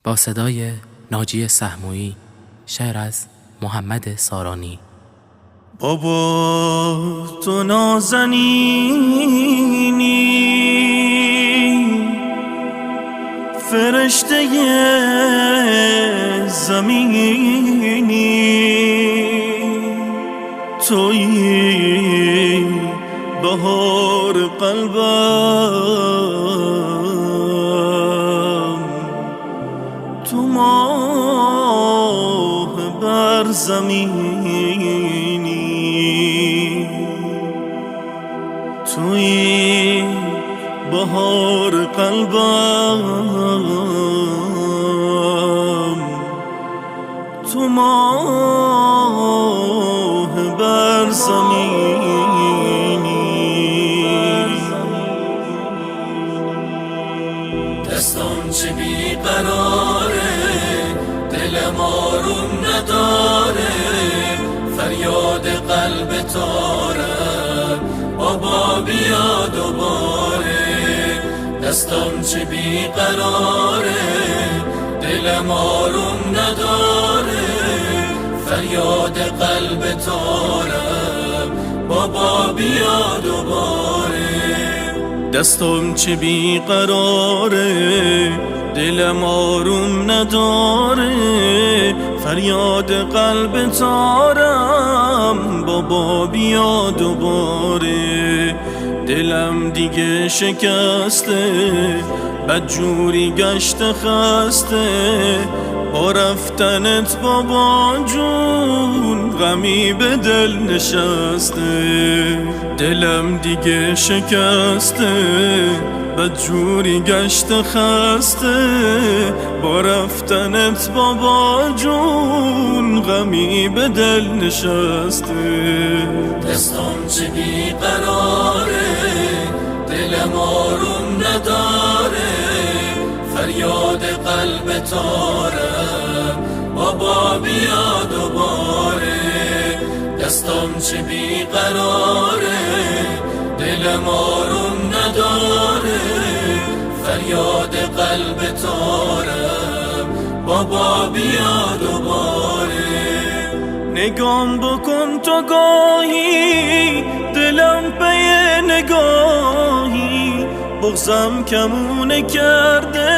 با صدای ناجی سهمویی، شعر از محمد سارانی. بابا تو نازنینی، فرشته زمینی، تویی بهار قلبم، تو ماه بر زمینی، تویی بهار قلبم، تو ماه بر زمینی. دستم چه بیقراره، دلم آروم نداره، فریاد قلب تاره، بابا بیا دوباره. دستم چه بیقراره، دلم آروم نداره، فریاد قلب تاره، بابا بیا دوباره. دستم چه بیقراره، دلم آروم نداره، فریاد قلب تارم، بابا بیا دوباره. دلم دیگه شکسته، بدجوری گشته خسته، با رفتنت بابا جون غمی به دل نشسته. دلم دیگه شکسته، بدجوری گشته خسته، با رفتنت بابا جون غمی به دل نشسته. دستم چه بیقراره، دلم آروم نداره، فریاد قلب تاره، بابا بیا دوباره. دستم چه بیقراره، دلم آروم نداره، فریاد قلب تاره، بابا بیا دوباره. نگام بکن تو گاهی، دلم پی نگاهی، بغضم کمونه کرده،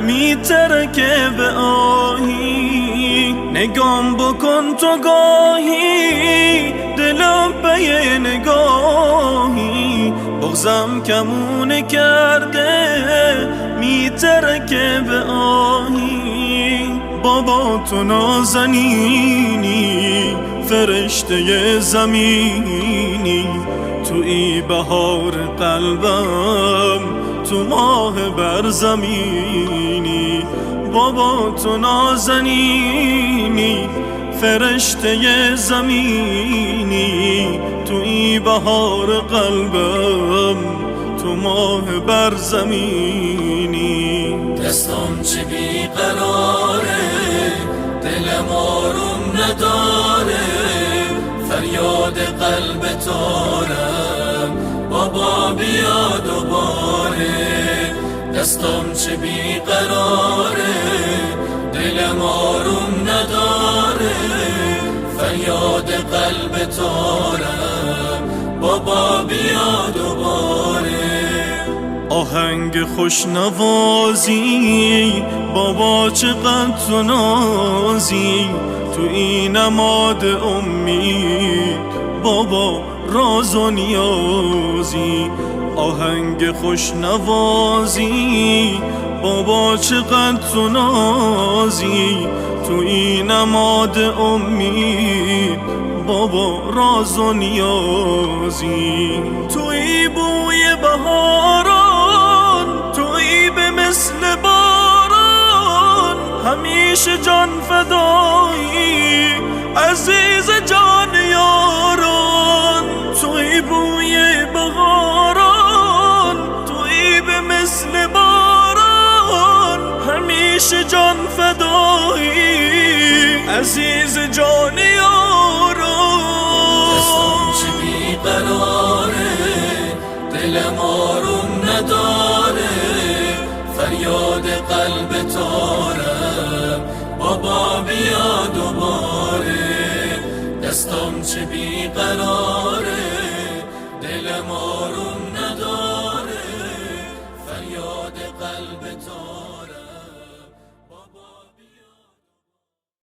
میترکه به آهی. نگام بکن تو گاهی، دلم پی نگاهی، بغضم کمونه کرده، میترکه به آهی. بابا تو نازنینی، فرشته زمینی، تویی بهار قلبم، تو ماه بر زمینی. بابا تو نازنینی، فرشته زمینی، تویی بهار قلبم، تو ماه بر زمینی. دستم چه بیقراره، دلم آروم نداره، فریاد قلب تاره، بابا بیا دوباره. دستم چه بیقراره، دلم آروم نداره، فریاد قلب تاره، بابا بیا دوباره. آهنگ خوشنوازی، بابا چقدر تو نازی، تو این نماد امید، بابا راز و نیازی. آهنگ خوشنوازی، بابا چقدر تو نازی، تو این نماد امید، بابا راز و نیازی. تویی بوی بهاران، تویی به مثل باران، همیشه جان فدایی، عزیز جان یاران. تویی بوی بهاران، تویی به مثل باران، همیشه جان فدایی، عزیز جان یاران. دستم چه بیقراره، دلم آروم نداره، فریاد قلب تو بیقراره، دلم آروم نداره، فریاد قلب تو